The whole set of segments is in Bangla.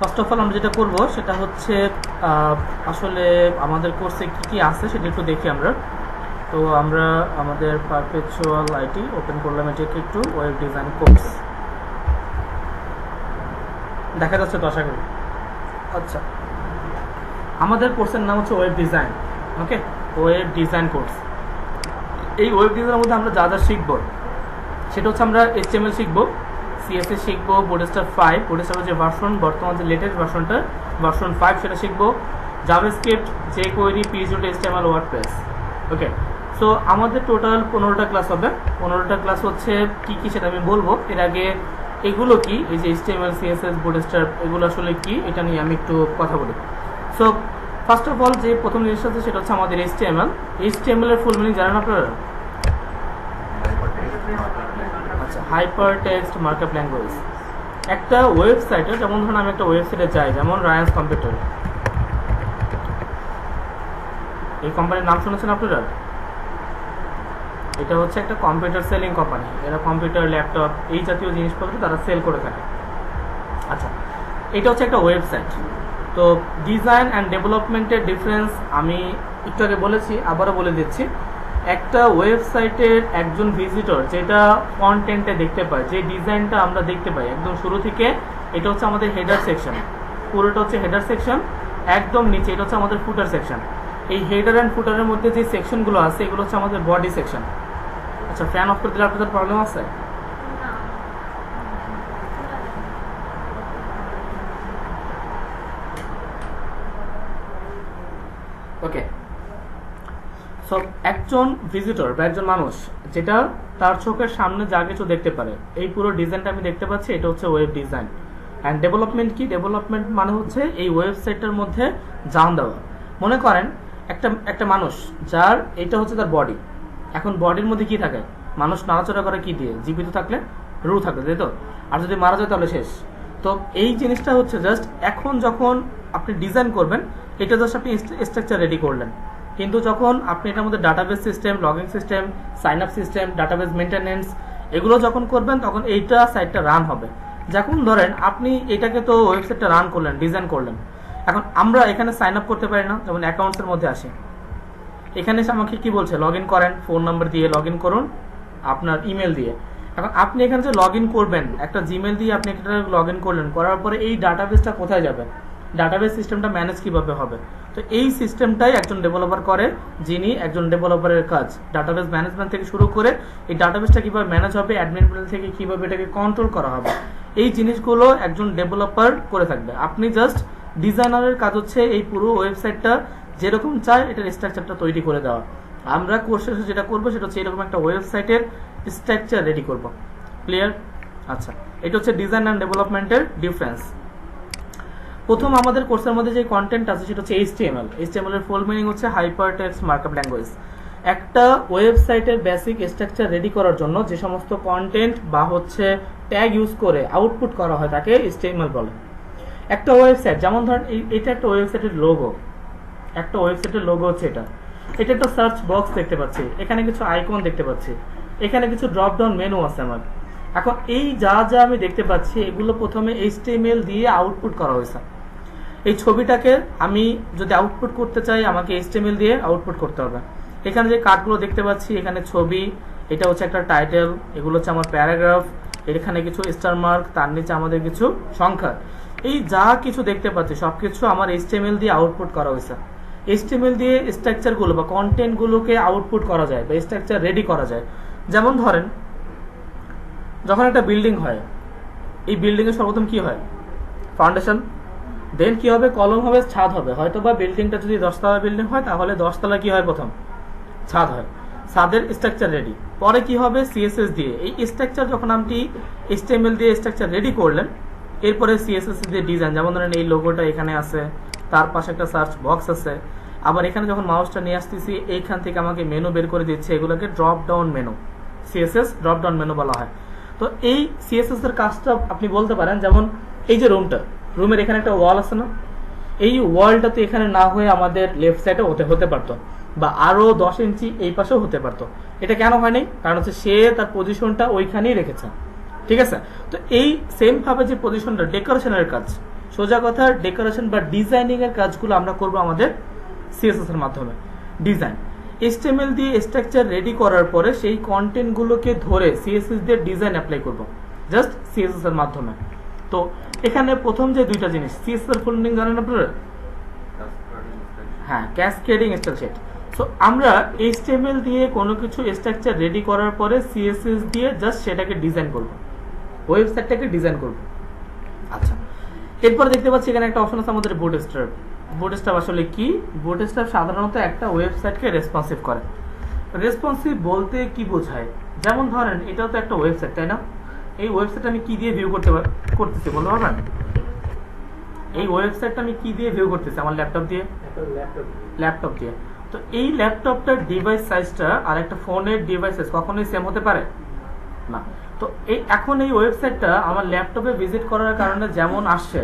ফার্স্ট অফ অল আমরা যেটা করব সেটা হচ্ছে আসলে আমাদের কোর্সে কি কি আছে সেটা একটু দেখি আমরা। তো আমরা আমাদের পারপেচুয়াল আইটি ওপেন করলাম, এটাকে একটু ওয়েব ডিজাইন কোর্স দেখা যাচ্ছে তো আশা করি। আচ্ছা, আমাদের কোর্সের নাম হচ্ছে ওয়েব ডিজাইন। ওকে, ওয়েব ডিজাইন কোর্স। এই ওয়েব ডিজাইনের মধ্যে আমরা যা যা শিখবো সেটা হচ্ছে আমরা HTML শিখবো, CSS শিখবো, বোর্ডস্টার 5, বোর্ডস্টারের যে ভার্সন বর্তমান যে লেটেস্ট ভার্সনটা ভার্সন 5 সেটা শিখবো, জাভাস্ক্রিপ্ট, jQuery, PHP, ওয়ার্ডপ্রেস। ওকে, সো আমাদের টোটাল 15টা ক্লাস হবে। 15টা ক্লাস হচ্ছে কি কি সেটা আমি বলবো। এর আগে এগুলো কি, এই যে HTML, CSS, বোর্ডস্টার এগুলো আসলে কি এটা নিয়ে আমি একটু কথা বলি। সো ফার্স্ট অফ অল যে প্রথম জিনিসটা আছে সেটা হচ্ছে আমাদের HTML এর ফুল মিনিং জানেন আপনারা? আচ্ছা, হাইপার টেক্সট মার্কআপ ল্যাঙ্গুয়েজ। একটা ওয়েবসাইটে, যেমন ধরুন আমি একটা ওয়েবসাইটে যাই, যেমন রায়ান্স কম্পিউটার, এই কোম্পানির নাম শুনেছেন আপনারা? এটা হচ্ছে একটা কম্পিউটার সেলিং কোম্পানি। এরা কম্পিউটার, ল্যাপটপ এই জাতীয় জিনিসপত্র তারা সেল করে থাকে। আচ্ছা, এটা হচ্ছে একটা ওয়েবসাইট। তো ডিজাইন অ্যান্ড ডেভেলপমেন্টের ডিফারেন্স আমি একটু আগে বলেছি, আবারও বলে দিচ্ছি। একটা ওয়েবসাইটের একজন ভিজিটর যেটা কন্টেন্টে দেখতে পায়, যে ডিজাইনটা আমরা দেখতে পাই একদম শুরু থেকে, এটা হচ্ছে আমাদের হেডার সেকশন। পুরোটা হচ্ছে হেডার সেকশন। একদম নিচে এটা হচ্ছে আমাদের ফুটার সেকশন। এই হেডার অ্যান্ড ফুটারের মধ্যে যে সেকশনগুলো আছে এগুলো হচ্ছে আমাদের বডি সেকশন। আচ্ছা, ফ্যান অফ করে দিলে আপনাদের প্রবলেম আছে? ওকে, সো একজন ভিজিটর বা একজন মানুষ যেটা তার চোখের সামনে যা কিছু দেখতে পারে, এই পুরো ডিজাইনটা আমি দেখতে পাচ্ছি, এটা হচ্ছে ওয়েব ডিজাইন। অ্যান্ড ডেভেলপমেন্ট কি? ডেভেলপমেন্ট মানে হচ্ছে এই ওয়েবসাইটটার মধ্যে জান দেওয়া। মনে করেন একটা মানুষ যার এটা হচ্ছে তার বডি। এখন বডির মধ্যে কি থাকে? মানুষ নাড়াচড়া করে কি দিয়ে? জীবিত থাকলে রু থাকলে, তাই তো? আর যদি মারা যায় তাহলে শেষ। তো এই জিনিসটা হচ্ছে জাস্ট এখন যখন আপনি ডিজাইন করবেন, এটা জাস্ট আপনি স্ট্রাকচার রেডি করলেন। কিন্তু যখন আপনি এটার মধ্যে database system, logging system, sign up system, database maintenance এগুলো যখন করবেন, তখন এইটা সাইটটা রান হবে। যখন ধরেন আপনি এটাকে তো ওয়েবসাইটটা রান করলেন, ডিজাইন করলেন, এখন আমরা এখানে সাইন আপ করতে পারি না? যেমন অ্যাকাউন্টসের মধ্যে আসে, এখানে এসে আমাকে কি বলছে? লগ ইন করেন, ফোন নাম্বার দিয়ে লগ ইন করুন, আপনার ইমেল দিয়ে। এখন আপনি এখানে যে লগ ইন করবেন, একটা জিমেল দিয়ে আপনি একটা লগ ইন করলেন, করার পরে এই ডাটাবেসটা কোথায় যাবে? ডাটাবেস সিস্টেমটা ম্যানেজ কিভাবে হবে? তো এই সিস্টেমটাই একজন ডেভেলপার করে, যিনি একজন ডেভেলপারের কাজ। ডাটাবেস ম্যানেজমেন্ট থেকে শুরু করে এই ডাটাবেসটা কিভাবে ম্যানেজ হবে, অ্যাডমিন প্যানেল থেকে কিভাবে এটাকে কন্ট্রোল করা হবে, এই জিনিসগুলো একজন ডেভেলপার করে থাকবে। আপনি জাস্ট ডিজাইনারের কাজ হচ্ছে এই পুরো ওয়েবসাইটটা যেরকম চায় এটার স্ট্রাকচারটা তৈরি করে দেওয়া। আমরা কোর্স শেষে যেটা করবো সেটা হচ্ছে এরকম একটা ওয়েবসাইটের স্ট্রাকচার রেডি করব। ক্লিয়ার? আচ্ছা, এটা হচ্ছে ডিজাইন অ্যান্ড ডেভেলপমেন্টের ডিফারেন্স। প্রথম আমাদের কোর্সের মধ্যে যে কন্টেন্ট আছে সেটা হচ্ছে HTML এর ফুল মিনিং হচ্ছে হাইপার টেক্সট মার্কআপ ল্যাঙ্গুয়েজ। একটা ওয়েবসাইটের বেসিক স্ট্রাকচার রেডি করার জন্য যে সমস্ত কন্টেন্ট বা হচ্ছে ট্যাগ ইউজ করে আউটপুট করা হয় তাকে HTML বলে। একটা ওয়েবসাইট, যেমন ধরেন এটা একটা ওয়েবসাইটের লোগো। একটা ওয়েবসাইটের লোগো হচ্ছে এটা। এটা একটা সার্চ বক্স দেখতে পাচ্ছি, এখানে কিছু আইকন দেখতে পাচ্ছি, এখানে কিছু ড্রপ ডাউন মেনু আছে আমার। এখন এই যা যা আমি দেখতে পাচ্ছি এগুলো প্রথমে HTML দিয়ে আউটপুট করা হয়েছে। এই ছবিটাকে আমি যদি আউটপুট করতে চাই, আমাকে HTML দিয়ে আউটপুট করতে হবে। এখানে যে কার্ডগুলো দেখতে পাচ্ছি, এখানে ছবি, এটা হচ্ছে একটা টাইটেল, এগুলো হচ্ছে আমার প্যারাগ্রাফ, এখানে কিছু স্টার মার্ক, তার নিচে আমাদের কিছু সংখ্যা। এই যা কিছু দেখতে পাচ্ছি সবকিছু আমার HTML দিয়ে আউটপুট করা হয়েছে। HTML দিয়ে স্ট্রাকচারগুলো বা কন্টেন্টগুলোকে আউটপুট করা যায় বা স্ট্রাকচার রেডি করা যায়। যেমন ধরেন যখন একটা বিল্ডিং হয়, এই বিল্ডিং এর সর্বপ্রথম কি হয়? ফাউন্ডেশন, দেন কি হবে? কলম হবে, ছাদ হবে। হয়তো বা বিল্ডিংটা যদি 10তলা বিল্ডিং হয় তাহলে 10তলা কি হয়? প্রথম ছাদ হয়। ছাদের স্ট্রাকচার রেডি। পরে কি হবে? CSS দিয়ে এই স্ট্রাকচার, যখন আপনি HTML দিয়ে স্ট্রাকচার রেডি করলেন, এরপরে CSS দিয়ে ডিজাইন। যেমন ধরেন এই লোগোটা এখানে আছে, তার পাশে একটা সার্চ বক্স আছে। আবার এখানে যখন মাউসটা নিয়ে আসতেছি, এইখান থেকে আমাকে মেনু বের করে দিচ্ছে, এগুলোকে drop down menu, CSS drop down menu বলা হয়। তো এই CSS এর কাজটা আপনি বলতে পারেন, যেমন এই যে রুমের এখানে একটা ওয়াল আছে না, এই ওয়ালটা তো এখানে না হয়ে আমাদের লেফট সাইডে হতে পারতো, বা আরো 10 ইঞ্চি এই পাশেও হতে পারতো। এটা কেন হয়নি? কারণ হচ্ছে সে তার পজিশনটা ওইখানেই রেখেছে। ঠিক আছে? তো এই সেম ভাবে যে পজিশনটা ডেকোরেশনের কাজ, সোজা কথা ডেকোরেশন বা ডিজাইনিং এর কাজগুলো আমরা করব আমাদের সিএসএস এর মাধ্যমে। ডিজাইন HTML দিয়ে স্ট্রাকচার রেডি করার পরে সেই কন্টেন্ট গুলোকে ধরে সিএসএস দিয়ে ডিজাইন অ্যাপ্লাই করব জাস্ট সিএসএস এর মাধ্যমে। তো এখানে প্রথম যে দুইটা জিনিস, সিএসএস এর ফুল মিনিং জানেন আপনারা? হ্যাঁ, ক্যাসকেডিং স্টাইল শিট। সো আমরা HTML দিয়ে কোনো কিছু স্ট্রাকচার রেডি করার পরে সিএসএস দিয়ে জাস্ট সেটাকে ডিজাইন করব, ওয়েবসাইটটাকে ডিজাইন করব। আচ্ছা, এরপর দেখতে পাচ্ছি এখানে একটা অপশন আছে আমাদের বুটস্ট্র্যাপ। বুটস্ট্র্যাপ আসলে কি? বুটস্ট্র্যাপ সাধারণত একটা ওয়েবসাইটকে রেসপন্সিভ করে। রেসপন্সিভ বলতে কি বোঝায়? যেমন ধরেন এটাও তো একটা ওয়েবসাইট, তাই না? এই ওয়েবসাইট আমি কি দিয়ে ভিউ করতেছি বলতে পারবেন? এই ওয়েবসাইটটা আমি কি দিয়ে ভিউ করতেছি? আমার ল্যাপটপ দিয়ে। ল্যাপটপ দিয়ে। তো এই ল্যাপটপটার ডিভাইস সাইজটা আর একটা ফোনের ডিভাইস সাইজ কখনোই সেম হতে পারে না। তো এখন এই ওয়েবসাইটটা আমার ল্যাপটপে ভিজিট করার কারণে যেমন আসছে,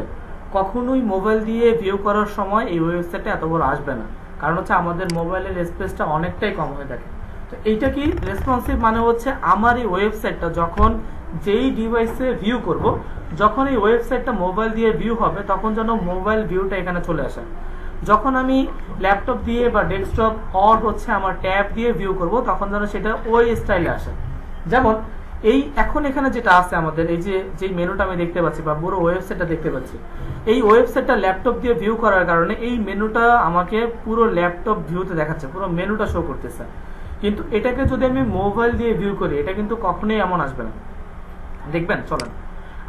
কখনোই মোবাইল দিয়ে ভিউ করার সময় এই ওয়েবসাইটটা এত বড় আসবে না। কারণ হচ্ছে আমাদের মোবাইলের স্পেসটা অনেকটাই কম হয়ে থাকে। তো এইটা কি রেসপন্সিভ মানে হচ্ছে আমার এই ওয়েবসাইটটা যখন যেই ডিভাইসে ভিউ করব, যখন এই ওয়েবসাইটটা মোবাইল দিয়ে ভিউ হবে তখন যেন মোবাইল ভিউটা এখানে চলে আসে। যখন আমি ল্যাপটপ দিয়ে বা ডেস্কটপ অর হচ্ছে আমার ট্যাব দিয়ে ভিউ করব তখন যেন সেটা ওই স্টাইলে আসে। যেমন এই এখন এখানে যেটা আছে আমাদের এই যে মেনুটা আমি দেখতে পাচ্ছি বা পুরো ওয়েবসাইটটা দেখতে পাচ্ছি, এই ওয়েবসাইটটা ল্যাপটপ দিয়ে ভিউ করার কারণে এই মেনুটা আমাকে পুরো ল্যাপটপ ভিউতে দেখাচ্ছে, পুরো মেনুটা শো করতেছে। কিন্তু এটাকে যদি আমি মোবাইল দিয়ে ভিউ করি এটা কিন্তু কখনোই এমন আসবে না। দেখবেন, চলেন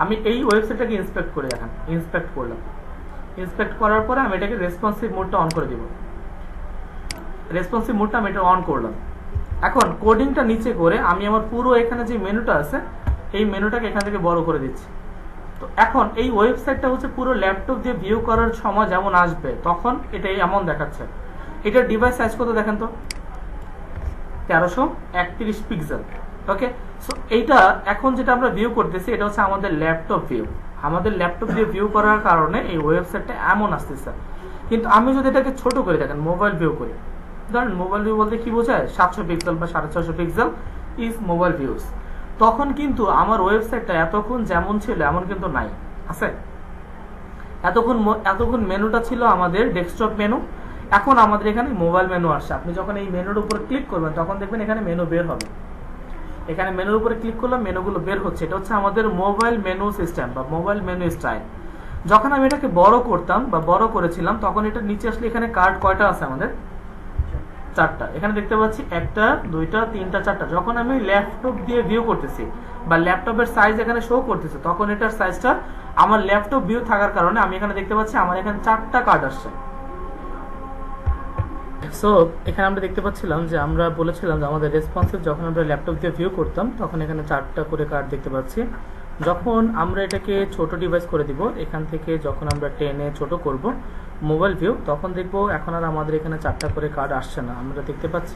আমি এই ওয়েবসাইটটাকে ইন্সপেক্ট করে দেখান। ইন্সপেক্ট করলাম, ইন্সপেক্ট করার পরে আমি এটাকে রেসপন্সিভ মোডটা অন করে দিব। রেসপন্সিভ মোডটা আমি এটা অন করলাম। এখন কোডিংটা নিচে করে আমি আমার পুরো এখানে যে মেনুটা আছে এই মেনুটাকে এখান থেকে বড় করে দিচ্ছি। তো এখন এই ওয়েবসাইটটা হচ্ছে পুরো ল্যাপটপ দিয়ে ভিউ করার সময় যেমন আসবে তখন এটা এমন দেখাচ্ছে। এটার ডিভাইস সাইজ কত দেখেন তো? 1331 পিক্সেল। ওকে, সো এইটা এখন যেটা আমরা ভিউ করতেছি এটা হচ্ছে আমাদের ল্যাপটপ ভিউ। আমাদের ল্যাপটপ দিয়ে ভিউ করার কারণে এই ওয়েবসাইটটা এমন আসতেছে। কিন্তু আমি যদি এটাকে ছোট করে দেখেন, মোবাইল ভিউ করি, ধরেন মোবাইল ভিউ বলতে কি বোঝায়? 700 পিক্সেল বা 650 পিক্সেল ইজ মোবাইল ভিউজ। তখন কিন্তু আমার ওয়েবসাইটটা এতক্ষণ যেমন ছিল এমন কিন্তু নাই, আছে? এতক্ষণ মেনুটা ছিল আমাদের ডেস্কটপ মেনু, এখন আমাদের এখানে মোবাইল মেনু আসছে। আপনি যখন এই মেনুর উপর ক্লিক করবেন তখন দেখবেন এখানে মেনু বের হবে। এখানে মেনুর উপরে ক্লিক করলাম, মেনুগুলো বের হচ্ছে। এটা হচ্ছে আমাদের মোবাইল মেনু সিস্টেম বা মোবাইল মেনু স্টাইল। যখন আমি এটাকে বড় করতাম বা বড় করেছিলাম তখন এটা নিচে আসলে এখানে কার্ড কয়টা আছে আমাদের? 4টা। এখানে দেখতে পাচ্ছি 1টা 2টা 3টা 4টা। যখন আমি ল্যাপটপ দিয়ে ভিউ করতেছি বা ল্যাপটপের সাইজ এখানে শো করতেছে তখন এটার সাইজটা আমার ল্যাপটপ ভিউ থাকার কারণে আমি এখানে দেখতে পাচ্ছি আমার এখানে 4টা কার্ড আসছে। সো এখানে আমরা দেখতে পাচ্ছিলাম যে আমরা বলেছিলাম যে আমাদের রেসপন্সিভ যখন আমরা ল্যাপটপ দিয়ে ভিউ করতাম তখন এখানে 4টা করে কার্ড দেখতে পাচ্ছি। যখন আমরা এটাকে ছোট ডিভাইস করে দিব, এখান থেকে যখন আমরা টেনে ছোট করব মোবাইল ভিউ তখন দেখবো এখন আর আমাদের এখানে 4টা করে কার্ড আসছে না। আমরা দেখতে পাচ্ছি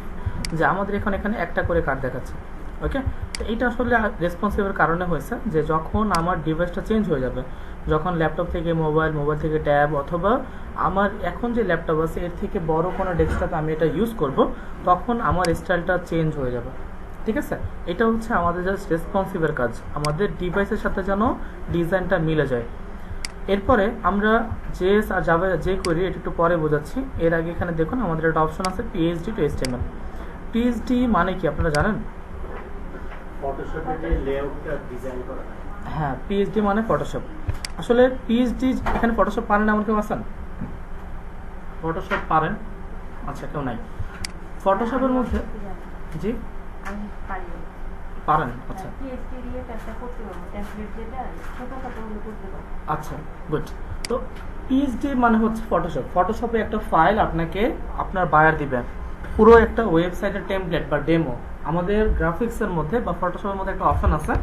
যে আমাদের এখানে 1টা করে কার্ড দেখাচ্ছে। ওকে, তো এইটা আসলে রেসপন্সিভের কারণে হয়েছে যে যখন আমার ডিভাইসটা চেঞ্জ হয়ে যাবে, যখন ল্যাপটপ থেকে মোবাইল, মোবাইল থেকে ট্যাব অথবা আমার এখন যে ল্যাপটপ আছে এর থেকে বড় কোনো ডেস্কটপ আমি এটা ইউজ করব তখন আমার স্টাইলটা চেঞ্জ হয়ে যাবে। ঠিক আছে, এটা হচ্ছে আমাদের জাস্ট রেসপন্সিভের কাজ, আমাদের ডিভাইসের সাথে যেন ডিজাইনটা মিলে যায়। এরপরে আমরা জেএস আর জাভা যে করি এটা একটু পরে বোঝাচ্ছি। এর আগে এখানে দেখুন আমাদের একটা অপশন আছে পিএইচডি টু এইচটিএমএল। পিএইচডি মানে কি আপনারা জানেন? ফটোশপে যে লেআউটটা ডিজাইন করা হয়। হ্যাঁ, পিএইচডি মানে ফটোশপ। আসলে পিএইচডি এখানে ফটোশপ পারেন এমন কেউ আছেন? ফটোশপ পারেন? আচ্ছা, কেউ নাই। ফটোশপের মধ্যে জি আমি পারি। পারেন? আচ্ছা পিএইচডি দিয়ে কাজটা করতে পারবো, টেমপ্লেট যেটা ছোটখাটো হলে করতে পারবো। আচ্ছা, গুড। তো পিএইচডি মানে হচ্ছে ফটোশপ। ফটোশপে একটা ফাইল আপনাকে আপনার বায়ার দিবেন, পুরো একটা ওয়েবসাইটের টেমপ্লেট বা ডেমো। আমাদের গ্রাফিক্সের মধ্যে বা ফটোশপের মধ্যে একটা অপশন আছে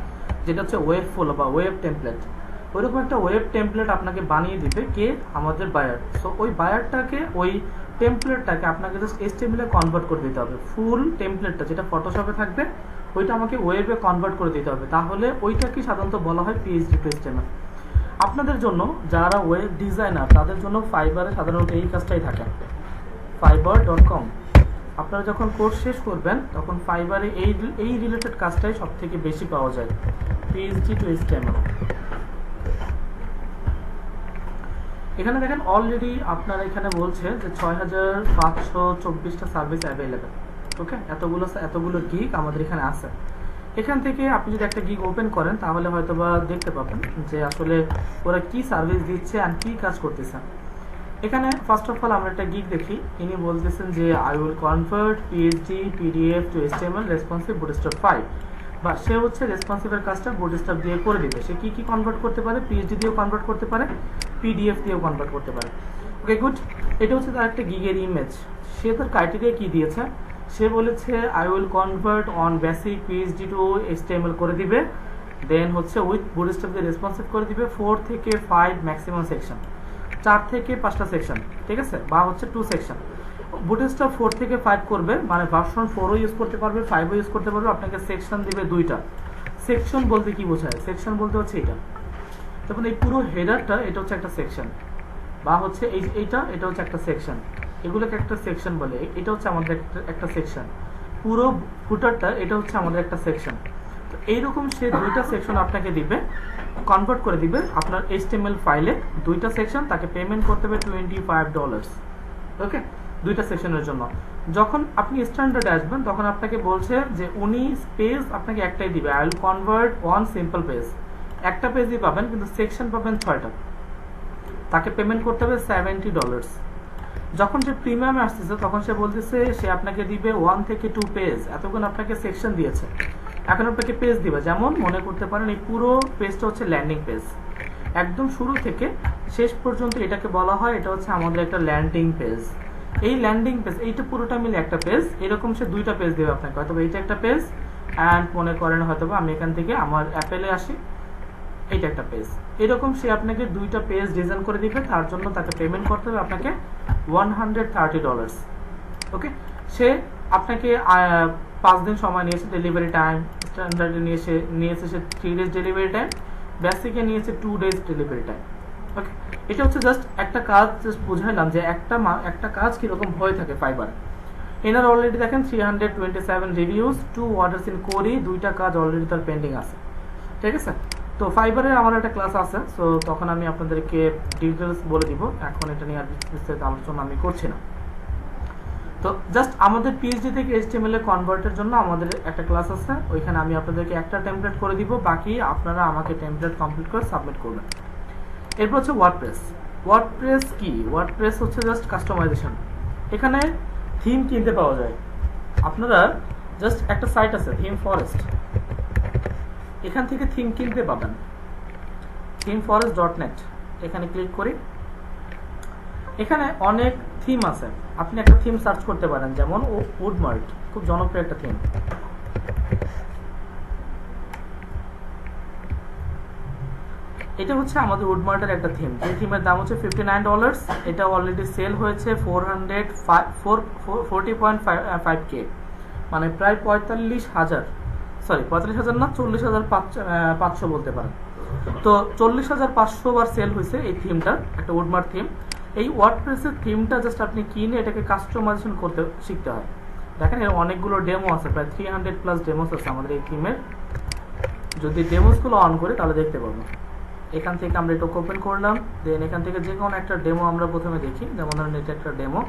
যেটা হচ্ছে ওয়েব ফ্লো বা ওয়েব টেমপ্লেট। ওইরকম একটা ওয়েব টেমপ্লেট আপনাকে বানিয়ে দিবে কে? আমাদের বায়ার। সো ওই বায়ারটাকে, ওই টেমপ্লেটটাকে আপনাকে জাস্ট এইচটিএমএল এ কনভার্ট করে দিতে হবে। ফুল টেমপ্লেটটা যেটা ফটোশপে থাকবে ওইটা আমাকে ওয়েবে কনভার্ট করে দিতে হবে। তাহলে ওইটাকে সাধারণত বলা হয় পিএইচডি টু এইচটিএমএল। আপনাদের জন্য যারা ওয়েব ডিজাইনার তাদের জন্য ফাইবারে সাধারণত এই কাজটাই থাকে, fiverr.com। আপনারা যখন কোর্স শেষ করবেন তখন ফাইবারে এই রিলেটেড কাজটাই সব থেকে বেশি পাওয়া যায়, পিএইচডি টু এইচটিএমএল। এখানে দেখেন অলরেডি আপনার এখানে বলছে যে 6524টা সার্ভিস অ্যাভেলেবেল। ওকে, এতগুলো গিগ আমাদের এখানে আছে। এখান থেকে আপনি যদি একটা গিগ ওপেন করেন তাহলে হয়তোবা দেখতে পাবেন যে আসলে ওরা কি সার্ভিস দিচ্ছে আর কি কাজ করতেছে। এখানে ফার্স্ট অফ অল আমরা একটা গিগ দেখি। ইনি বলতেছেন যে I will convert PhD PDF two HTML responsive bootstrap 5, বা সে হচ্ছে রেসপন্সিভের কাজটা বুটস্ট্র্যাপ দিয়ে করে দিবে। সে কি কনভার্ট করতে পারে? পিএইচডি দিয়েও কনভার্ট করতে পারে, পিডিএফ দিয়েও কনভার্ট করতে পারে। ওকে গুড, এটা হচ্ছে তার একটা গিগের ইমেজ। সে তার ক্রাইটেরিয়া কি দিয়েছে? সে বলেছে I will convert on basic PhD two HTML করে দিবে, দেন হচ্ছে উইথ বুটস্ট্র্যাপ দিয়ে রেসপন্সিভ করে দিবে 4 থেকে 5 ম্যাক্সিমাম সেকশন, 4 থেকে 5টা সেকশন, ঠিক আছে, বা হচ্ছে 2 সেকশন। বুটস্ট্র্যাপ 4 থেকে 5 করবে, মানে ভার্সন 4ও ইউজ করতে পারবে, 5ও ইউজ করতে পারবে। আপনাকে সেকশন দিবে 2টা। সেকশন বলতে কি বোঝায়? সেকশন বলতে হচ্ছে এটা, তখন এই পুরো হেডারটা এটা হচ্ছে একটা সেকশন, বা হচ্ছে এটা হচ্ছে একটা সেকশন, এগুলোকে একটা সেকশন বলে। এটা হচ্ছে আমাদের একটা সেকশন। পুরো ফুটারটা এটা হচ্ছে আমাদের একটা সেকশন। তো এইরকম সে 2টা সেকশন আপনাকে দিবে, কনভার্ট করে দিবে আপনার এইচটিএমএল ফাইলে 2টা সেকশন। তাকে পেমেন্ট করতে হবে $25। ওকে, 2টা সেকশনের জন্য। যখন আপনি স্ট্যান্ডার্ডে আসবেন তখন আপনাকে বলছে যে উনি পেজ আপনাকে একটাই দিবে, I will convert one simple page. একটা পেজই পাবেন, কিন্তু সেকশন পাবেন 6টা। তাকে পেমেন্ট করতে হবে $70। যখন সে প্রিমিয়ামে আসতেছে তখন সে বলতেছে সে আপনাকে দিবে 1 থেকে 2 পেজ। এতক্ষণ আপনাকে সেকশন দিয়েছে, এখন আপনাকে পেজ দিবে। যেমন মনে করতে পারেন এই পুরো পেজটা হচ্ছে ল্যান্ডিং পেজ, একদম শুরু থেকে শেষ পর্যন্ত এটাকে বলা হয় এটা হচ্ছে আমাদের একটা ল্যান্ডিং পেজ। এই ল্যান্ডিং পেজ এইটা পুরোটা মিলে একটা পেজ। এরকম সে 2টা পেজ দেবে আপনাকে, হয়তো এইটা একটা পেজ, অ্যান্ড মনে করেন হয়তো আমি এখান থেকে আমার অ্যাপেলে আসি, এইটা একটা পেজ। এরকম সে আপনাকে 2টা পেজ ডিজাইন করে দিবে। তার জন্য তাকে পেমেন্ট করতে হবে আপনাকে $130। ওকে, সে আপনাকে 5 দিন সময় নিয়েছে ডেলিভারি টাইম, স্ট্যান্ডার্ডে নিয়েছে সে 3 ডেজ ডেলিভারি টাইম, বেসিকে নিয়েছে 2 ডেজ ডেলিভারি টাইম। ওকে, এটা হচ্ছে জাস্ট একটা কাজ, জাস্ট বুঝাইলাম যে একটা কাজ কিরকম হয়ে থাকে ফাইবার। এনার অলরেডি দেখেন 327 রিভিউজ, 2 অর্ডারস ইন কোরি, 2টা কাজ অলরেডি তার পেন্ডিং আছে, ঠিক আছে। তো ফাইবারের আমার একটা ক্লাস আছে, সো তখন আমি আপনাদেরকে ডিটেলস বলে দিব। এখন এটা নিয়ে আর বিস্তারিত আলোচনা আমি করছি না। তো জাস্ট আমাদের পিএইচডি থেকে এইচটিএমএল এ কনভার্টের জন্য আমাদের একটা ক্লাস আছে, ওইখানে আমি আপনাদেরকে একটা টেমপ্লেট করে দিব, বাকি আপনারা আমাকে টেমপ্লেট কমপ্লিট করে সাবমিট করবেন। এরপর হচ্ছে ওয়ার্ডপ্রেস। ওয়ার্ডপ্রেস কি? ওয়ার্ডপ্রেস হচ্ছে জাস্ট কাস্টমাইজেশন। এখানে থিম কিনতে পাওয়া যায়। আপনারা জাস্ট একটা সাইট আছে থিম ফরেস্ট, এখান থেকে থিম কিনতে পাবেন, themeforest.net। এখানে ক্লিক করি, এখানে অনেক থিম আছে। আপনি একটা থিম সার্চ করতে পারেন, যেমন উডমার্ট, খুব জনপ্রিয় একটা থিম। এটা হচ্ছে আমাদের উডমার্টের একটা থিম, যে থিমের দাম হচ্ছে $59। এটা অলরেডি সেল হয়েছে 40.5K, মানে প্রায় 45,000, সরি 45,000 না, 40,500 বলতে পারেন। তো 40,500 বার সেল হয়েছে এই থিমটা, একটা উডমার্ট থিম। এই ওয়ার্ডপ্রেসের থিমটা জাস্ট আপনি কিনে এটাকে কাস্টমাইজেশন করতে শিখতে হয়। দেখেন এর অনেকগুলো ডেমো আছে, প্রায় 300+ ডেমোস আছে আমাদের এই থিমের। যদি ডেমোসগুলো অন করে তাহলে দেখতে পাবো। এখান থেকে আমরা এটা ওপেন করলাম, দেন এখান থেকে যে কোনো একটা ডেমো আমরা প্রথমে দেখি। যেমন ধরেন এটা একটা ডেমো,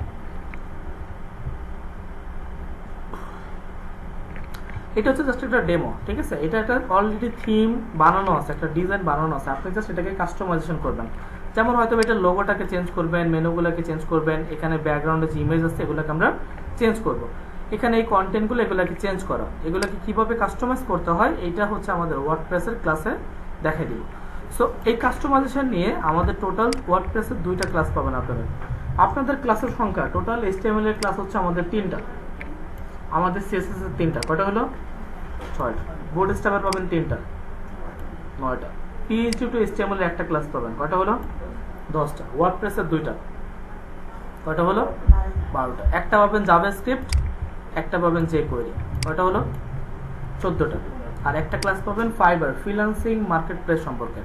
এটা হচ্ছে জাস্ট একটা ডেমো, ঠিক আছে। এটা একটা অলরেডি থিম বানানো আছে, একটা ডিজাইন বানানো আছে, আপনি জাস্ট এটাকে কাস্টমাইজেশন করবেন। যেমন হয়তো এটা লোগোটাকে চেঞ্জ করবেন, মেনুগুলোকে চেঞ্জ করবেন, এখানে ব্যাকগ্রাউন্ডে যে ইমেজ আছে এগুলোকে আমরা চেঞ্জ করব। এখানে এই কন্টেন্টগুলো এগুলোকে চেঞ্জ করা, এগুলোকে কিভাবে কাস্টমাইজ করতে হয় এটা হচ্ছে আমাদের ওয়ার্ডপ্রেসের ক্লাসে দেখাই দিব। সো এই কাস্টমাইজেশন নিয়ে আমাদের টোটাল ওয়ার্ডপ্রেসের 2টা ক্লাস পাবেন আপনারা। আপনাদের ক্লাসের সংখ্যা টোটাল এইচটিএমএল এর ক্লাস হচ্ছে আমাদের 3টা, আমাদের সিএসএস এর 3টা, কয়টা হলো? 6টা। বুটস্ট্র্যাপের পাবেন 3টা, 9টা। পিএইচডি টু এইচটিএমএল এর একটা ক্লাস পাবেন, কয়টা হলো? 10টা। ওয়ার্ডপ্রেসের 2টা, কয়টা হলো? 12টা। একটা পাবেন জাভাস্ক্রিপ্ট, একটা পাবেন jQuery, কয়টা হলো? 14টা। আর একটা ক্লাস পাবেন ফাইবার ফ্রিল্যান্সিং মার্কেটপ্লেস সম্পর্কে।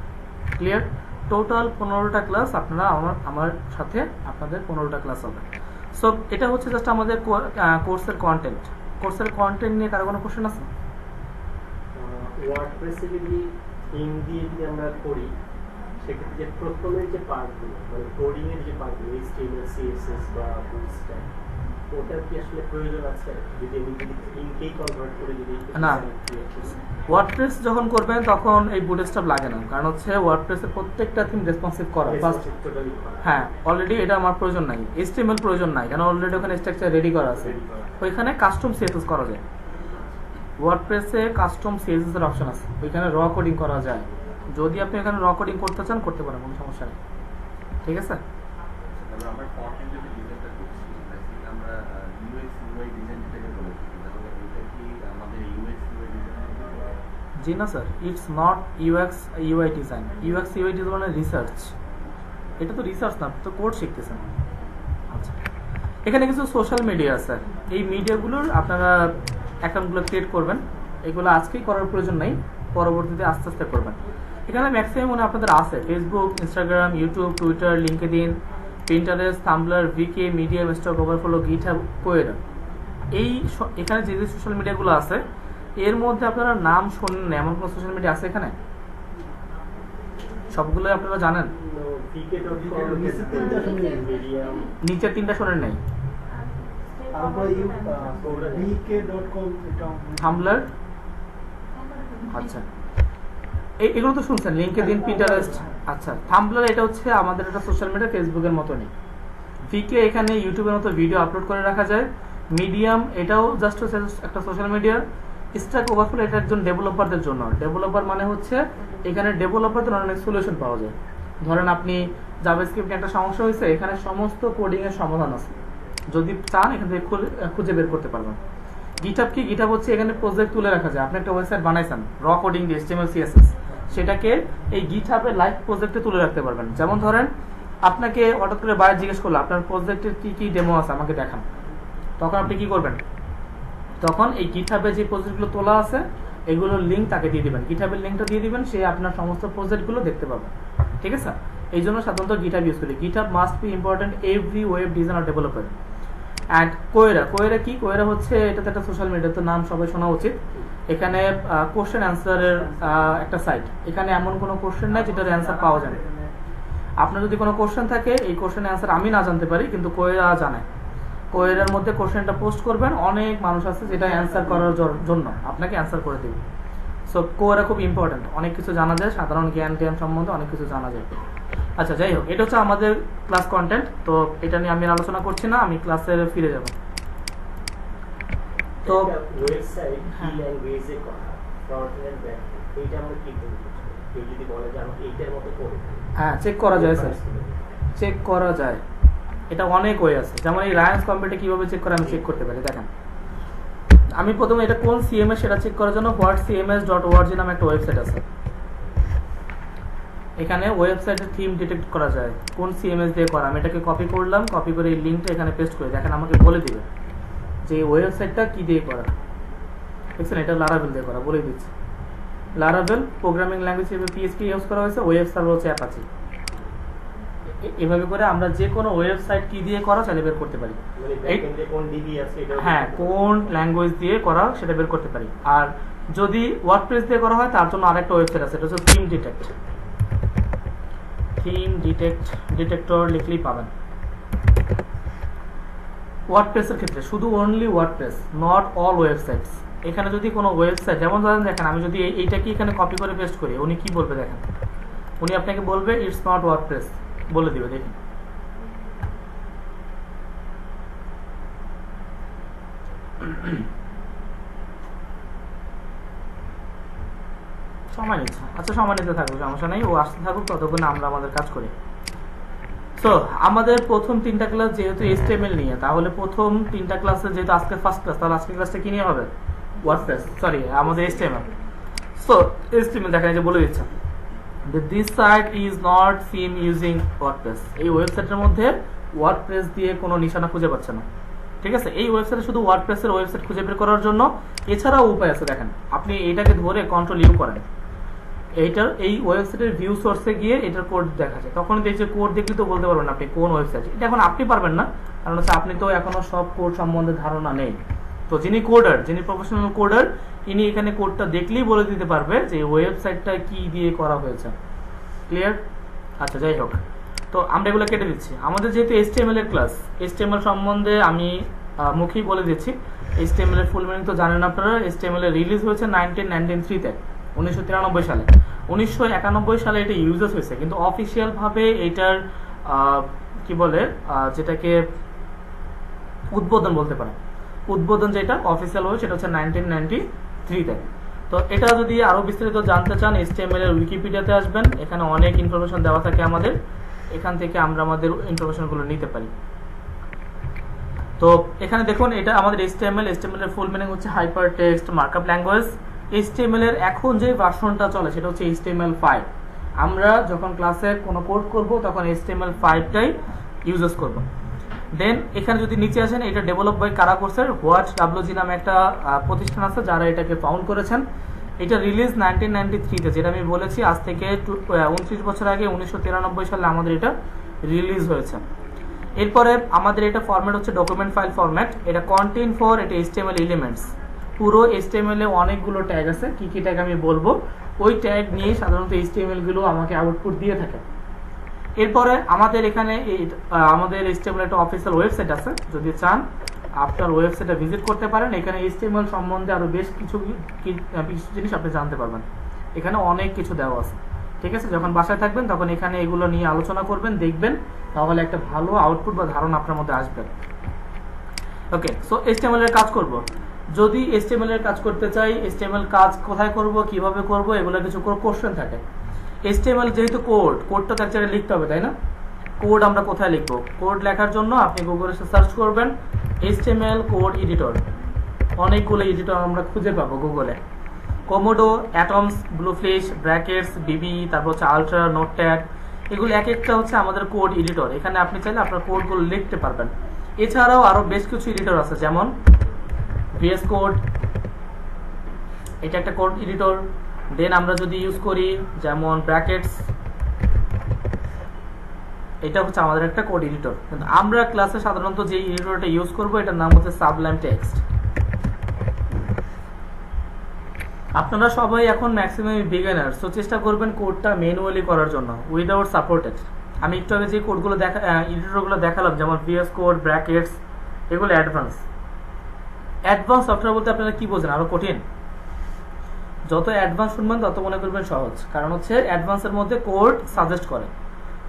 ক্লিয়ার? টোটাল 15টা ক্লাস আপনারা আমার সাথে, আপনাদের 15টা ক্লাস হবে। সো এটা হচ্ছে জাস্ট আমাদের কোর্সের কন্টেন্ট। কোর্সের কন্টেন্ট নিয়ে কারো কোনো কোশ্চেন আছে? ওয়ার্ডপ্রেসে যদি থিম দিয়ে যদি আমরা করি সেক্ষেত্রে যে প্রথমের যে পার্টগুলো মানে কোডিং এর যে পার্টগুলো HTML CSS বা বুটস্ট্র্যাপ ওটার কি আসলে প্রয়োজন আছে যদি আমি যদি লিঙ্কেই কনভার্ট করে যদি না। ওয়ার্ডপ্রেস যখন করবেন তখন এই বুটস্ট্র্যাপ লাগে না, কারণ হচ্ছে ওয়ার্ডপ্রেসের প্রত্যেকটা থিম রেসপন্সিভ করা ফার্স্ট। হ্যাঁ, অলরেডি এটা আমার প্রয়োজন নাই, HTML প্রয়োজন নাই, কারণ অলরেডি ওখানে স্ট্রাকচার রেডি করা আছে। ওইখানে কাস্টম সিএসএস করা যায়, ওয়ার্ডপ্রেসে কাস্টম সিএসএস এর অপশন আছে, ওইখানে র কোডিং করা যায়। যদি আপনি এখানে র কোডিং করতে চান করতে পারেন, কোনো সমস্যা নেই। ঠিক আছে, তাহলে আমরা ফ্রন্ট এন্ডে ডিজাইনটা করছি, বেসিক্যালি আমরা ইউএক্স ইউআই ডিজাইন যেটাকে বলে থাকি, তাহলে এটা কি আমাদের ইউএক্স ইউআই ডিজাইন? জি না sir, it's not UX UI design. UX UI design মানে রিসার্চ, এটা তো রিসার্চ না, তো কোড শিখতেছেন। আচ্ছা, এখানে কিছু সোশ্যাল মিডিয়া আছে, এই মিডিয়াগুলোর আপনারা অ্যাকাউন্টগুলো ক্রিয়েট করবেন। এগুলো আজকেই করার প্রয়োজন নেই, পরবর্তীতে আস্তে আস্তে করবেন। এখানে ম্যাক্সিমাম মনে আপনাদের আছে Facebook, Instagram, YouTube, Twitter, LinkedIn, Pinterest, Tumblr, VK, Medium, Stack Overflow, GitHub, Quora. এই এখানে যে যে সোশ্যাল মিডিয়াগুলো আছে এর মধ্যে আপনারা নাম শোনেন না এমন কোনো সোশ্যাল মিডিয়া আছে এখানে? সবগুলো আপনারা জানেন? নিচের তিনটা শোনেন নাই? থাম্বলার, আচ্ছা এগুলো তো শুনছেন, লিঙ্কডইন, পিন্টারেস্ট। আচ্ছা, থাম্বলার এটা হচ্ছে আমাদের একটা সোশ্যাল মিডিয়া, ফেসবুকের মতনই। ভিকে এখানে ইউটিউবের মতো ভিডিও আপলোড করে রাখা যায়। মিডিয়াম এটাও জাস্ট একটা সোশ্যাল মিডিয়া। স্ট্যাক ওভারফ্লো এটা একজন ডেভেলপারদের জন্য। ডেভেলপার মানে হচ্ছে এখানে ডেভেলপারদের অনেক সলিউশন পাওয়া যায়। ধরেন আপনি জাভাস্ক্রিপ্টে একটা সমস্যা হয়েছে, এখানে সমস্ত কোডিং এর সমাধান আছে, যদি চান এখান থেকে খুঁজে বের করতে পারবেন। গিটহাব কি? গিটহাব হচ্ছে এখানে প্রজেক্ট তুলে রাখা যায়। আপনি একটা ওয়েবসাইট বানাইছেন র কোডিং দিয়ে HTML CSS, সেটাকে এই গিটহাবে লাইভ প্রজেক্টে তুলে রাখতে পারবেন। যেমন ধরেন আপনাকে হঠাৎ করে বাইরে জিজ্ঞেস করলো আপনার প্রজেক্টের কি কি ডেমো আছে আমাকে দেখান, তখন আপনি কি করবেন? তখন এই গিটহাবে যে প্রজেক্টগুলো তোলা আছে এগুলোর লিঙ্ক তাকে দিয়ে দিবেন, গিটহাবের লিঙ্কটা দিয়ে দিবেন, সে আপনার সমস্ত প্রজেক্টগুলো দেখতে পাবে। ঠিক আছে, এই জন্য সাধারণত গিটহাব ইউজ করি। GitHub must be important every web designer developer. And Quora, Quora কি? কোয়েরা হচ্ছে এটাতে একটা সোশ্যাল মিডিয়া, তো নাম সবাই শোনা উচিত। এখানে কোশ্চেন অ্যান্সারের একটা সাইট। এখানে এমন কোনো কোশ্চেন নাই যেটার অ্যান্সার পাওয়া যায়। আপনার যদি কোনো কোশ্চেন থাকে এই কোশ্চেনের অ্যান্সার আমি না জানতে পারি, কিন্তু কোয়েরা জানে। কোয়েরার মধ্যে কোশ্চেনটা পোস্ট করবেন, অনেক মানুষ আছে যেটা অ্যান্সার করার জন্য আপনাকে অ্যান্সার করে দেবে। সো কোয়েরা খুব ইম্পর্টেন্ট, অনেক কিছু জানা যায়, সাধারণ জ্ঞান সম্বন্ধে অনেক কিছু জানা যায়। আচ্ছা, যাই হোক, এটা হচ্ছে আমাদের ক্লাস কন্টেন্ট, তো এটা নিয়ে আমি আলোচনা করছি না, আমি ক্লাসে ফিরে যাব। তো ওয়েবসাইট কি ল্যাঙ্গুয়েজে করা, ফ্রন্ট এন্ড ব্যাক এন্ড, এইটা আমরা কি করব? কেউ যদি বলে যে আমাকে এইটার মতো করে, হ্যাঁ চেক করা যায় স্যার, চেক করা যায়। এটা অনেক ওয়ে আছে, যেমন এই রায়ান্স কম্পিউটার কিভাবে চেক করে আমি চেক করতে পারি। দেখেন, আমি প্রথমে এটা কোন সিএমএস সেটা চেক করার জন্য whatcms.org নামে একটা ওয়েবসাইট আছে। এখানে ওয়েবসাইটের থিম ডিটেক্ট করা যায় কোন সিএমএস দিয়ে করা। আমি এটাকে কপি করলাম, কপি করে এই লিঙ্কটা এখানে পেস্ট করে দেখেন আমাকে বলে দিবে যে এই ওয়েবসাইটটা কি দিয়ে করা। দেখছেন, এটা লারাভেল দিয়ে করা, বলে দিচ্ছি। লারাভেল প্রোগ্রামিং ল্যাঙ্গুয়েজ হিসেবে PHP ইউজ করা হয়েছে, ওয়েব সার্ভার হচ্ছে অ্যাপাচি। এভাবে করে আমরা যে কোনো ওয়েবসাইট কি দিয়ে করা চাইলে বের করতে পারি। হ্যাঁ, কোন ল্যাঙ্গুয়েজ দিয়ে করা সেটা বের করতে পারি। আর যদি ওয়ার্ডপ্রেস দিয়ে করা হয় তার জন্য আরেকটা ওয়েবসাইট আছে, এটা হচ্ছে থিম ডিটেক্ট। থিম ডিটেক্টর লিখলেই পাবেন। ওয়ার্ডপ্রেসের ক্ষেত্রে শুধু only WordPress, not all websites. এখানে যদি কোনো ওয়েবসাইট, যেমন ধরেন দেখেন আমি যদি এইটাকে এখানে কপি করে পেস্ট করি, উনি কি বলবে দেখেন, উনি আপনাকে বলবে ইটস নট ওয়ার্ডপ্রেস বলে দিবে। দেখেন, সময় নিচ্ছে। আচ্ছা, সময় নিতে থাকুক, সমস্যা নেই, ও আসতে থাকুক, ততক্ষণ আমরা আমাদের কাজ করি। সো আমাদের প্রথম তিনটা ক্লাস যেহেতু HTML নিয়ে, তাহলে প্রথম তিনটা ক্লাসে যেহেতু আজকে ফার্স্ট ক্লাস, তাহলে আজকের ক্লাসটা কি নিয়ে হবে? ওয়ার্ডপ্রেস, সরি আমাদের HTML। সো HTML দেখেন, যে বলে দিচ্ছেন this site is not seen using WordPress. এই ওয়েবসাইটের মধ্যে ওয়ার্ডপ্রেস দিয়ে কোনো নিশানা খুঁজে পাচ্ছে না। ঠিক আছে, এই ওয়েবসাইটে শুধু ওয়ার্ডপ্রেসের ওয়েবসাইট খুঁজে বের করার জন্য এছাড়াও উপায় আছে। দেখেন, আপনি এইটাকে ধরে Ctrl+U করেন, এইটার এই ওয়েবসাইটের ভিউ সোর্সে গিয়ে এটার কোড দেখা যায়। তখন দেখছে কোড দেখলে তো বলতে পারবেন আপনি কোন ওয়েবসাইট। এটা এখন আপনি পারবেন না, কারণ হচ্ছে আপনি তো এখনো সব কোড সম্বন্ধে ধারণা নেই। তো যিনি কোডার, যিনি প্রফেশনাল কোডার, ইনি এখানে কোডটা দেখলেই বলে দিতে পারবে যে ওয়েবসাইটটা কি দিয়ে করা হয়েছে। ক্লিয়ার? আচ্ছা যাই হোক, তো আমরা এগুলো কেটে দিচ্ছি। আমাদের যেহেতু HTML এর ক্লাস, HTML সম্বন্ধে আমি মুখেই বলে দিচ্ছি। HTML এর ফুল মিনিং তো জানেন আপনারা। HTML এর রিলিজ হয়েছে 1993 তে, 1993 সালে। 1991 সালে এটা ইউজেস হয়েছে, কিন্তু অফিসিয়াল ভাবে এটার কি বলে, যেটাকে উদ্বোধন বলতে পারে, উদ্বোধন যেটা অফিসিয়াল হয় সেটা হচ্ছে 1993 তে। তো এটা যদি আরো বিস্তারিত জানতে চান, HTML এর উইকিপিডিয়াতে আসবেন, এখানে অনেক ইনফরমেশন দেওয়া থাকে আমাদের, এখান থেকে আমরা আমাদের ইনফরমেশন গুলো নিতে পারি। তো এখানে দেখুন, এটা আমাদের HTML এর ফুল মিনিং হচ্ছে hyper text markup language. HTML এর এখন যে ভার্সনটা চলে সেটা হচ্ছে HTML5। আমরা যখন ক্লাসে কোনো কোড করব তখন HTML5টাই ইউজেস করব। দেন এখানে যদি নিচে আসেন, এটা ডেভেলপ বাই কারা করছে, হোয়াট ডাব্লিউজি নামে একটা প্রতিষ্ঠান আছে যারা এটাকে ফাউন্ড করেছেন। এটা রিলিজ 1993 তে, যেটা আমি বলেছি আজ থেকে 29 বছর আগে 1993 সালে আমাদের এটা রিলিজ হয়েছে। এরপরে আমাদের এটা ফরম্যাট হচ্ছে ডকুমেন্ট ফাইল ফরম্যাট। এটা কন্টেন্ট ফর, এটা HTML এলিমেন্টস। পুরো HTML এ অনেকগুলো ট্যাগ আছে, কি কি ট্যাগ আমি বলবো, ওই ট্যাগ নিয়ে সাধারণত HTML গুলো আমাকে আউটপুট দিয়ে থাকে। এরপরে আমাদের এখানে আমাদের HTML একটা অফিসিয়াল ওয়েবসাইট আছে, যদি চান আপনার ওয়েবসাইটে ভিজিট করতে পারেন। এখানে HTML সম্বন্ধে আরো বেশ কিছু জিনিস আপনি জানতে পারবেন, এখানে অনেক কিছু দেওয়া আছে। ঠিক আছে, যখন বাসায় থাকবেন তখন এখানে এগুলো নিয়ে আলোচনা করবেন, দেখবেন, তাহলে একটা ভালো আউটপুট বা ধারণা আপনার মধ্যে আসবে। ওকে, সো HTML এর কাজ করব। যদি HTML এর কাজ করতে চাই, HTML কাজ কোথায় করব, কিভাবে করব, এগুলো কিছু কোশ্চেন থাকে। HTML যেহেতু কোডটা তো এক জায়গায় লিখতে হবে, তাই না? কোড আমরা কোথায় লিখবো? কোড লেখার জন্য আপনি গুগলে সার্চ করবেন HTML কোড এডিটর। অনেকগুলো এডিটর আমরা খুঁজে পাবো গুগলে। কোমোডো, অ্যাটমস, ব্লুফিশ, ব্র্যাকেটস, বিবি, তারপর হচ্ছে আলট্রা, নোটপ্যাড, এগুলো এক একটা হচ্ছে আমাদের কোড এডিটর। এখানে আপনি চাইলে আপনার কোডগুলো লিখতে পারবেন। এছাড়াও আরো বেশ কিছু এডিটর আছে, যেমন VS কোড, এটা একটা কোড এডিটর। দেন আমরা যদি ইউজ করি যেমন ব্র্যাকেটস, এটা হচ্ছে আমাদের একটা কোড এডিটর। কিন্তু আমরা ক্লাসে সাধারণত যে এডিটরটা ইউজ করব এটার নাম হচ্ছে সাবলাইম টেক্সট। আপনারা সবাই এখন ম্যাক্সিমাম বিগিনার, সো চেষ্টা করবেন কোডটা ম্যানুয়ালি করার জন্য উইদাউট সাপোর্টেড। আমি একটু আগে যে কোডগুলো এডিটরগুলো দেখালাম, যেমন VS কোড, ব্র্যাকেটস, এগুলো অ্যাডভান্স সফটওয়্যার বলতে আপনারা কি বোঝেন? আরো কঠিন। যত অ্যাডভান্স শুনবেন তত মনে করবেন সহজ, কারণ হচ্ছে অ্যাডভান্সের মধ্যে কোড সাজেস্ট করে।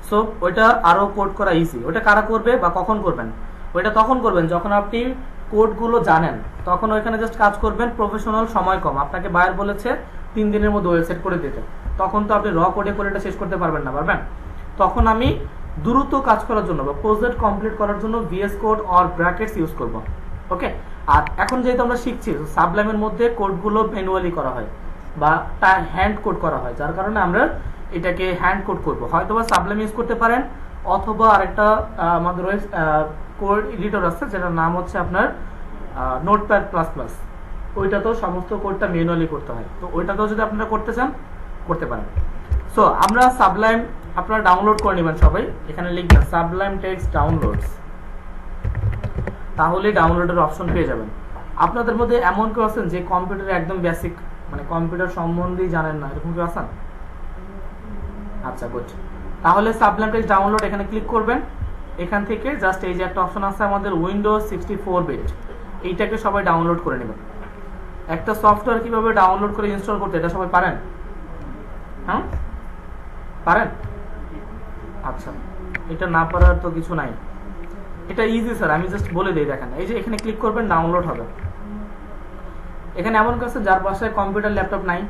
সো ওইটা আরো কোড করা ইজি। ওটা কারা করবে বা কখন করবেন? ওইটা তখন করবেন যখন আপনি কোডগুলো জানেন, তখন ওইখানে জাস্ট কাজ করবেন। প্রফেশনাল, সময় কম, আপনাকে বায়ার বলেছে 3 দিনের মধ্যে ওয়েবসাইট করে দিতে, তখন তো আপনি কোডে করে এটা শেষ করতে পারবেন না, পারবেন? তখন আমি দ্রুত কাজ করার জন্য বা প্রজেক্ট কমপ্লিট করার জন্য VS code or brackets use করব। ওকে, আর এখন যেহেতু আমরা শিখছি, সাবলাইমের মধ্যে কোডগুলো ম্যানুয়ালি করা হয় বা হ্যান্ড কোড করা হয়, যার কারণে আমরা এটাকে হ্যান্ড কোড করবো। হয়তো বা সাবলাইম ইউজ করতে পারেন, অথবা আরেকটা আমাদের কোড এডিটর আছে যেটার নাম হচ্ছে আপনার নোটপ্যাড প্লাস প্লাস। ওইটাতেও সমস্ত কোডটা ম্যানুয়ালি করতে হয়, তো ওইটাতেও যদি আপনারা করতে চান করতে পারেন। সো আমরা সাবলাইম আপনারা ডাউনলোড করে নেবেন সবাই। এখানে লিখবেন সাবলাইম টেক্সট ডাউনলোডস, তাহলে ডাউনলোডের অপশন পেয়ে যাবেন। আপনাদের মধ্যে এমন কেউ আছেন যে কম্পিউটারে একদম বেসিক, মানে কম্পিউটার সম্বন্ধেই জানেন না, এরকম কেউ আছেন? আচ্ছা, গুড। তাহলে সাবলাইম টেক্সট ডাউনলোড এখানে ক্লিক করবেন। এখান থেকে জাস্ট এই যে একটা অপশন আছে আমাদের উইন্ডোজ 64 বিট, এইটাকে সবাই ডাউনলোড করে নেবেন। একটা সফটওয়্যার কিভাবে ডাউনলোড করে ইনস্টল করতে, এটা সবাই পারেন? হ্যাঁ, পারেন? আচ্ছা, এটা না পারার তো কিছু নাই, এটা ইজি স্যার, আমি জাস্ট বলে দিই। দেখেন, এই যে এখানে ক্লিক করবেন, ডাউনলোড হবে। এখানে এমন কাছে যার বাসায় কম্পিউটার ল্যাপটপ নাই,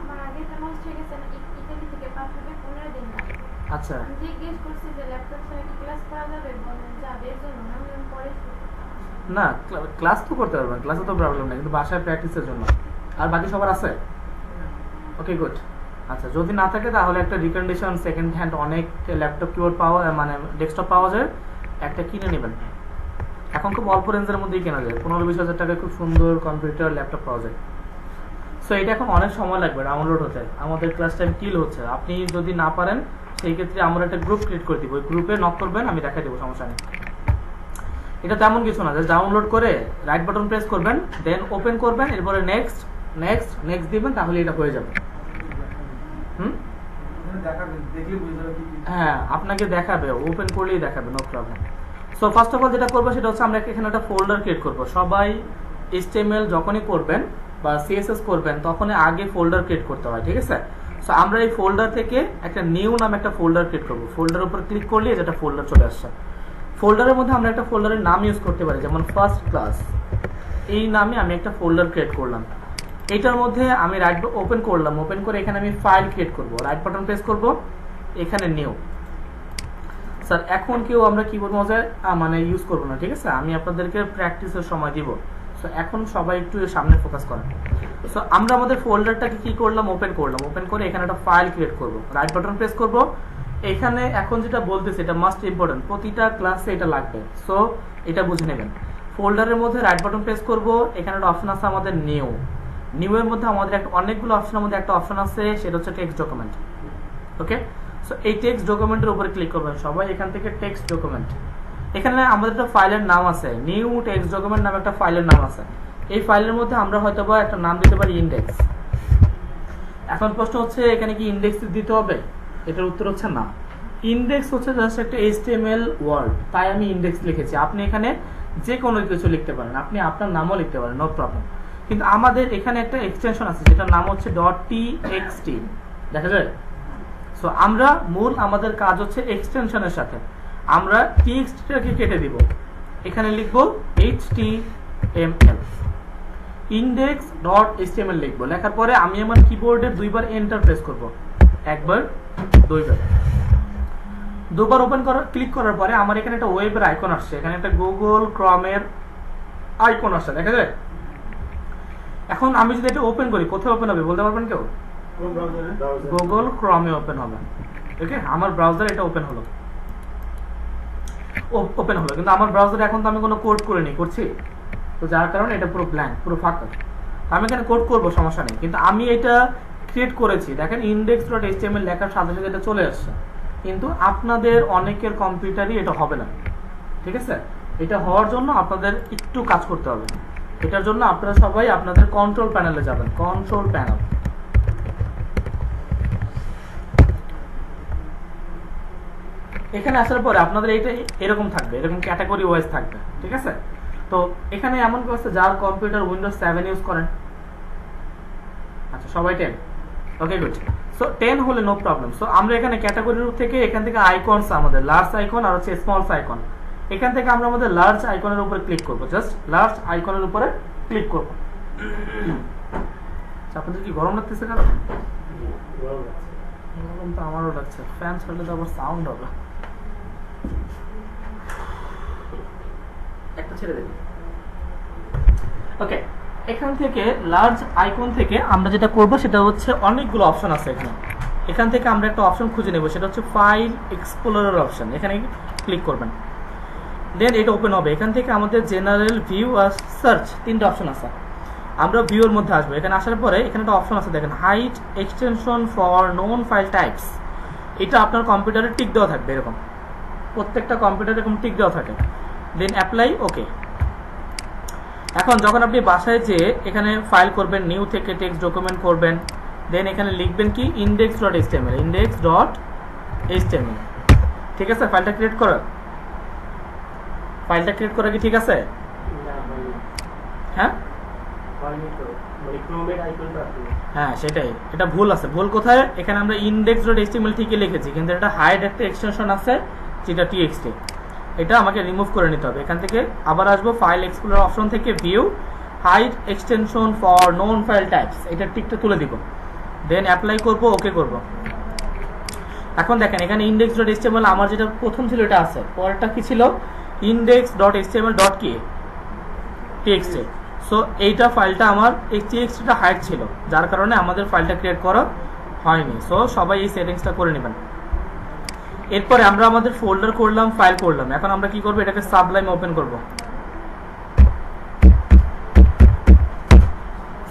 আমার আগে একটা নষ্ট হয়ে গেছে, ইতালি থেকে পাঠাবে 15 দিন না। আচ্ছা, আমি জিজ্ঞেস করছি যে ল্যাপটপ ছাড়া কি ক্লাস করা যাবে, বলেন যাবে, এর জন্য আমি পরে না ক্লাস তো করতে পারবেন, ক্লাসে তো প্রবলেম নেই, কিন্তু বাসায় প্র্যাকটিসের জন্য। আর বাকি সবার আছে? ওকে, গুড। আচ্ছা, যদি না থাকে তাহলে একটা রিকমেন্ডেশন, সেকেন্ড হ্যান্ড অনেক ল্যাপটপ কিবোর্ড পাওয়া, মানে ডেস্কটপ পাওয়া যায়, একটা কিনে নেবেন। এখন খুব অল্প রেঞ্জের মধ্যেই কেনা যায়, 15-20 হাজার টাকায় খুব সুন্দর কম্পিউটার ল্যাপটপ পাওয়া যায়। সো এটা এখন অনেক সময় লাগবে ডাউনলোড হতে, আমাদের ক্লাস টাইম কিল হচ্ছে। আপনি যদি না পারেন সেই ক্ষেত্রে আমরা একটা গ্রুপ ক্রিয়েট করে দিব, ওই গ্রুপে নক করবেন, আমি দেখাই দেবো, সমস্যা নেই। এটা তেমন কিছু না, জাস্ট ডাউনলোড করে রাইট বাটন প্রেস করবেন, দেন ওপেন করবেন, এরপরে নেক্সট নেক্সট নেক্সট দিবেন, তাহলে এটা হয়ে যাবে। দেখাবে, দেখলে বুঝে যাবে কি কি। হ্যাঁ, আপনাকে দেখাবে, ওপেন করলেই দেখাবে, no problem. So first of all যেটা করবো সেটা হচ্ছে আমরা এখানে একটা ফোল্ডার ক্রিয়েট করব। সবাই HTML যখনই করবেন বা CSS করবেন তখনই আগে ফোল্ডার ক্রিয়েট করতে হয়, ঠিক আছে? সো আমরা এই ফোল্ডার থেকে একটা নিউ নামে একটা ফোল্ডার ক্রিয়েট করব। ফোল্ডারের উপর ক্লিক করলে যেটা ফোল্ডার চলে আসছে। ফোল্ডারের মধ্যে আমরা একটা ফোল্ডারের নাম ইউজ করতে পারি, যেমন ফার্স্ট ক্লাস, এই নামে আমি একটা ফোল্ডার ক্রিয়েট করলাম। এটার মধ্যে আমি রাইট ওপেন করলাম, ওপেন করে এখানে আমি ফাইল ক্রিয়েট করব, রাইট বাটন প্রেস করব, এখানে নিউ। স্যার এখন কেউ আমরা কিবোর্ড মাউস মানে ইউজ করব না, ঠিক আছে? আমি আপনাদেরকে প্র্যাকটিসের সময় দিব। সো এখন সবাই একটু সামনে ফোকাস করেন। সো আমরা আমাদের ফোল্ডারটাকে কি করলাম, ওপেন করলাম, ওপেন করে এখানে একটা ফাইল ক্রিয়েট করব, রাইট বাটন প্রেস করব। এখানে এখন যেটা বলতেছে এটা মাস্ট ইম্পর্টেন্ট, প্রতিটা ক্লাসে এটা লাগবে, সো এটা বুঝে নেবেন। ফোল্ডারের মধ্যে রাইট বাটন প্রেস করব, এখানে একটা অপশন আছে আমাদের নিউ। নিউ এর মধ্যে আমাদের একটা অনেকগুলো অপশনের মধ্যে একটা অপশন আছে, সেটা হচ্ছে টেক্সট ডকুমেন্ট। ওকে, সো এই টেক্সট ডকুমেন্টের উপরে ক্লিক করবেন সবাই। এখান থেকে টেক্সট ডকুমেন্ট, এখানে আমাদের একটা ফাইলের নাম আছে, নিউ টেক্সট ডকুমেন্ট নামে একটা ফাইলের নাম আছে। এই ফাইলের মধ্যে আমরা হয়তোবা একটা নাম দিতে পারি ইন্ডেক্স। এখন প্রশ্ন হচ্ছে এখানে কি ইন্ডেক্স দিতে হবে? এটার উত্তর হচ্ছে না। ইন্ডেক্স হচ্ছে জাস্ট একটা HTML ওয়ার্ড, তাই আমি ইন্ডেক্স লিখেছি। আপনি এখানে যে কোনো কিছু লিখতে পারেন, আপনি আপনার নামও লিখতে পারেন, নো প্রবলেম। কিন্তু আমাদের এখানে একটা এক্সটেনশন আছে যেটার নাম হচ্ছে .txt, দেখা যায়? সো আমরা মূল আমাদের কাজ হচ্ছে এক্সটেনশনের সাথে আমরা txt-টাকে কেটে দিব, এখানে লিখব HTML, index.html লিখব। লেখার পরে আমি আমার কিবোর্ডে দুইবার এন্টার প্রেস করব, একবার দুবার ওপেন করার ক্লিক করার পরে আমার এখানে একটা ওয়েবের আইকন আসছে, এখানে একটা গুগল ক্রমের আইকন আসছে, দেখা যায়? এখন আমি যদি এটা ওপেন করি, কোথায় ওপেন হবে বলতে পারবেন কেউ? কোন ব্রাউজারে? গুগল ক্রমে ওপেন হবে। ওকে, আমার ব্রাউজারে এটা ওপেন হলো, কিন্তু আমার ব্রাউজারে এখন তো আমি কোনো কোড করে নি করছি, তো যার কারণে এটা পুরো ব্ল্যাঙ্ক, পুরো ফাঁকা। আমি এখানে কোড করব, সমস্যা নেই, কিন্তু আমি এটা ক্রিয়েট করেছি। দেখেন index.html লেখার সাথে সাথে এটা চলে আসছে, কিন্তু আপনাদের অনেকের কম্পিউটারই এটা হবে না, ঠিক আছে? এটা হওয়ার জন্য আপনাদের একটু কাজ করতে হবে। এটার জন্য আপনারা সবাই আপনাদের কন্ট্রোল প্যানেলে যাবেন, কন্ট্রোল প্যানেল। এখানে আসার পরে আপনাদের এটা এরকম থাকবে, এরকম ক্যাটাগরি ওয়াইজ থাকবে, ঠিক আছে? তো এখানে এমন কেউ আছে যার কম্পিউটার উইন্ডোজ 7 ইউজ করেন? আচ্ছা, সবাই 10, ওকে গুড। সো 10 হলে নো প্রবলেম। সো আমরা এখানে ক্যাটাগরির থেকে এখান থেকে আইকনস, আমাদের লার্জ আইকন আর হচ্ছে স্মল আইকন, এখান থেকে আমরা আমাদের লার্জ আইকনের উপরে ক্লিক করব, জাস্ট লার্জ আইকনের উপরে ক্লিক করব। আপনাদের কি গরম লাগতেছে? কেন গরম তো আমারও লাগছে, ফ্যান ছাড়লে তো আবার সাউন্ড হবে। একটা ছেড়ে দেব। ওকে, এখান থেকে লার্জ আইকন থেকে আমরা যেটা করব সেটা হচ্ছে অনেকগুলো অপশন আছে এখানে। এখান থেকে আমরা একটা অপশন খুঁজে নেব, সেটা হচ্ছে ফাইল এক্সপ্লোরার অপশন। এখানে ক্লিক করবেন, দেন এটা ওপেন হবে। এখান থেকে আমাদের জেনারেল, ভিউ আর সার্চ তিনটা অপশন আছে। আমরা ভিউর মধ্যে আসবো। এখানে আসার পরে এখানে একটা অপশন আছে, দেখেন hide extension for known file types. এটা আপনার কম্পিউটারে টিক দেওয়া থাকবে, এরকম প্রত্যেকটা কম্পিউটারে এরকম টিক দেওয়া থাকে। দেন অ্যাপ্লাই, ওকে। এখন যখন আপনি বাসায় যেয়ে এখানে ফাইল করবেন, নিউ থেকে টেক্সট ডকুমেন্ট করবেন, দেন এখানে লিখবেন কি index.html, index.html, ঠিক আছে? ফাইলটা ক্রিয়েট করা কি ঠিক আছে? হ্যাঁ হ্যাঁ, সেটাই, এটা ভুল আছে। ভুল কোথায়? এখানে আমরা index.html ঠিকই লিখেছি, কিন্তু এটা হাইড একটা এক্সটেনশন আছে যেটা txt, এটা আমাকে রিমুভ করে নিতে হবে। এখান থেকে আবার আসবো, ফাইল এক্সপ্লোরার অপশন থেকে view, hide extension for known file types, এটা টিকটা তুলে দিব, দেন অ্যাপ্লাই করব, ওকে করব। এখন দেখেন এখানে index.html আমার যেটা প্রথম ছিল এটা আছে, পরেরটা কি ছিল? index.html.txt। সো এইটা ফাইলটা আমার এই txt-টা হাইড ছিল, যার কারণে আমাদের ফাইলটা ক্রিয়েট করা হয়নি। সো সবাই এই সেটিংসটা করে নেবেন। এরপরে আমরা আমাদের ফোল্ডার করলাম, ফাইল করলাম, এখন আমরা কি করব? এটাকে সাবলাইম ওপেন করব,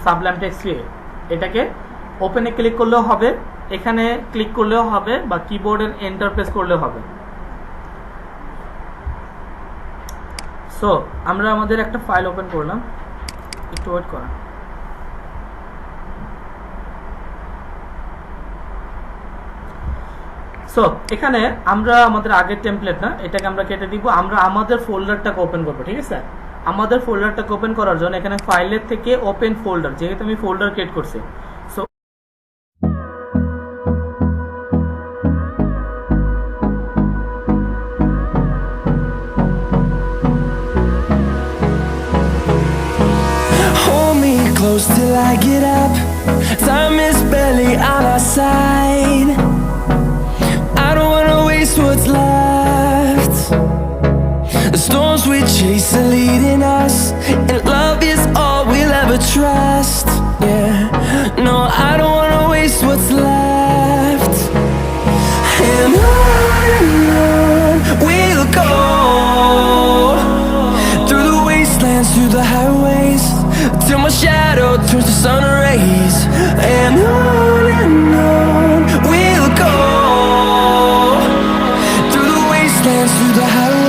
সাবলাইম টেক্সট। এটাকে ওপেনে ক্লিক করলেও হবে, এখানে ক্লিক করলেও হবে, বা কিবোর্ডের এন্টার প্রেস করলেও হবে। সো আমরা আমাদের একটা ফাইল ওপেন করলাম, একটু ওয়েট করা। সো এখানে আমরা আমাদের আগের টেমপ্লেট না, এটাকে আমরা কেটে দিব। আমরা আমাদের ফোল্ডারটাকে ওপেন করবো, ঠিক আছে? আমাদের ফোল্ডারটাকে ওপেন করার জন্য এখানে ফাইলের থেকে ওপেন ফোল্ডার, যেহেতু আমি ফোল্ডার ক্রিয়েট করছি, so Hold me close till I get up. Time is barely on our side. I don't wanna waste what's left. The storms we chase are leading us, and love is all we'll ever trust. Yeah, no, I don't wanna waste what's left. And on we'll go, through the wastelands, through the highways, till my shadow turns to sun rays. And on we'll go, through the wastelands, through the highways.